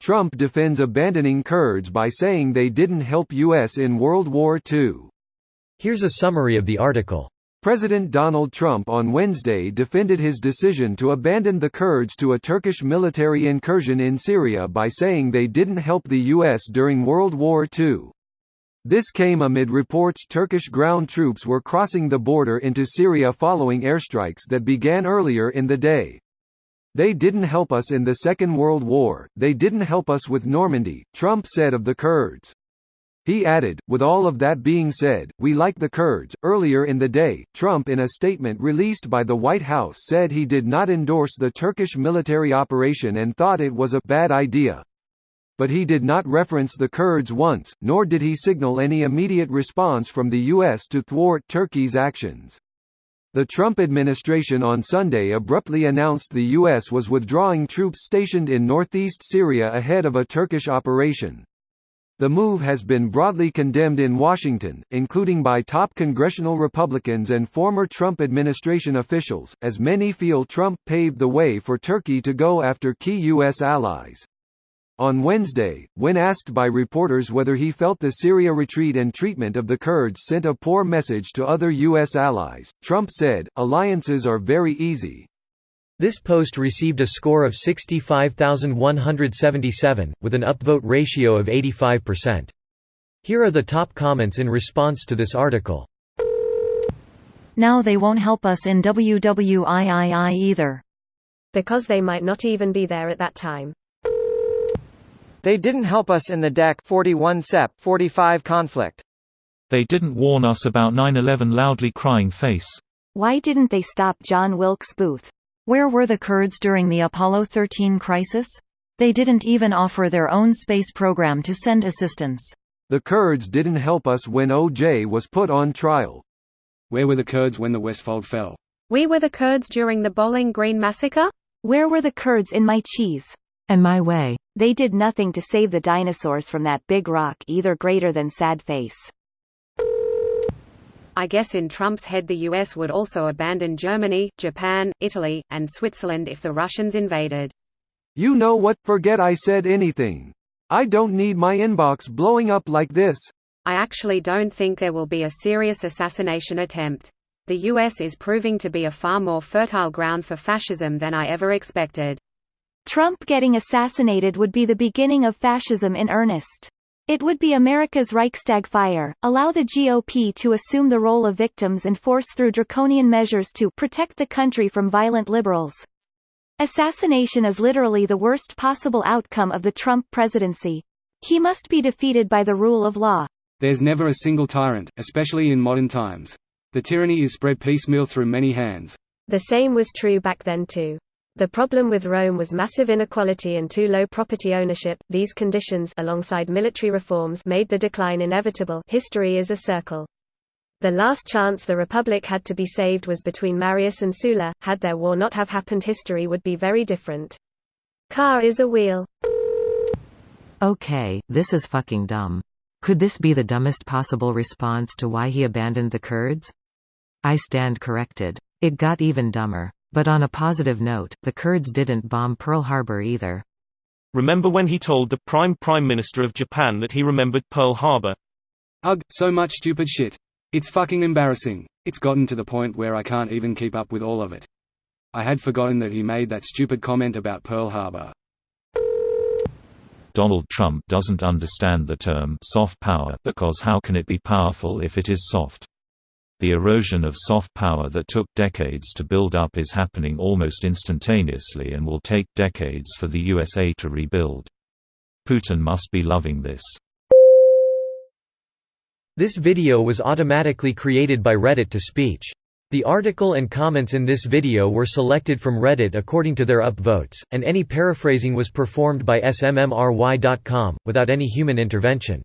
Trump defends abandoning Kurds by saying they didn't help U.S. in World War II. Here's a summary of the article. President Donald Trump on Wednesday defended his decision to abandon the Kurds to a Turkish military incursion in Syria by saying they didn't help the U.S. during World War II. This came amid reports Turkish ground troops were crossing the border into Syria following airstrikes that began earlier in the day. They didn't help us in the Second World War, they didn't help us with Normandy, Trump said of the Kurds. He added, with all of that being said, we like the Kurds. Earlier in the day, Trump in a statement released by the White House said he did not endorse the Turkish military operation and thought it was a bad idea. But he did not reference the Kurds once, nor did he signal any immediate response from the U.S. to thwart Turkey's actions. The Trump administration on Sunday abruptly announced the U.S. was withdrawing troops stationed in northeast Syria ahead of a Turkish operation. The move has been broadly condemned in Washington, including by top congressional Republicans and former Trump administration officials, as many feel Trump paved the way for Turkey to go after key U.S. allies. On Wednesday, when asked by reporters whether he felt the Syria retreat and treatment of the Kurds sent a poor message to other U.S. allies, Trump said, "Alliances are very easy." This post received a score of 65,177, with an upvote ratio of 85%. Here are the top comments in response to this article. Now they won't help us in WWII either. Because they might not even be there at that time. They didn't help us in the DEC 41 Sep 45 conflict. They didn't warn us about 9/11 loudly crying face. Why didn't they stop John Wilkes Booth? Where were the Kurds during the Apollo 13 crisis? They didn't even offer their own space program to send assistance. The Kurds didn't help us when O.J. was put on trial. Where were the Kurds when the Westfold fell? We were the Kurds during the Bowling Green massacre? Where were the Kurds in My Cheese and My Way? They did nothing to save the dinosaurs from that big rock either. Greater than sad face. I guess in Trump's head the US would also abandon Germany, Japan, Italy, and Switzerland if the Russians invaded. You know what? Forget I said anything. I don't need my inbox blowing up like this. I actually don't think there will be a serious assassination attempt. The US is proving to be a far more fertile ground for fascism than I ever expected. Trump getting assassinated would be the beginning of fascism in earnest. It would be America's Reichstag fire, allow the GOP to assume the role of victims and force through draconian measures to protect the country from violent liberals. Assassination is literally the worst possible outcome of the Trump presidency. He must be defeated by the rule of law. There's never a single tyrant, especially in modern times. The tyranny is spread piecemeal through many hands. The same was true back then too. The problem with Rome was massive inequality and too low property ownership. These conditions, alongside military reforms, made the decline inevitable. History is a circle. The last chance the Republic had to be saved was between Marius and Sulla. Had their war not have happened, history would be very different. Car is a wheel. Okay, this is fucking dumb. Could this be the dumbest possible response to why he abandoned the Kurds? I stand corrected. It got even dumber. But on a positive note, the Kurds didn't bomb Pearl Harbor either. Remember when he told the Prime Minister of Japan that he remembered Pearl Harbor? Ugh, so much stupid shit. It's fucking embarrassing. It's gotten to the point where I can't even keep up with all of it. I had forgotten that he made that stupid comment about Pearl Harbor. Donald Trump doesn't understand the term soft power because how can it be powerful if it is soft? The erosion of soft power that took decades to build up is happening almost instantaneously and will take decades for the USA to rebuild. Putin must be loving this. This video was automatically created by Reddit to speech. The article and comments in this video were selected from Reddit according to their upvotes, and any paraphrasing was performed by smmry.com, without any human intervention.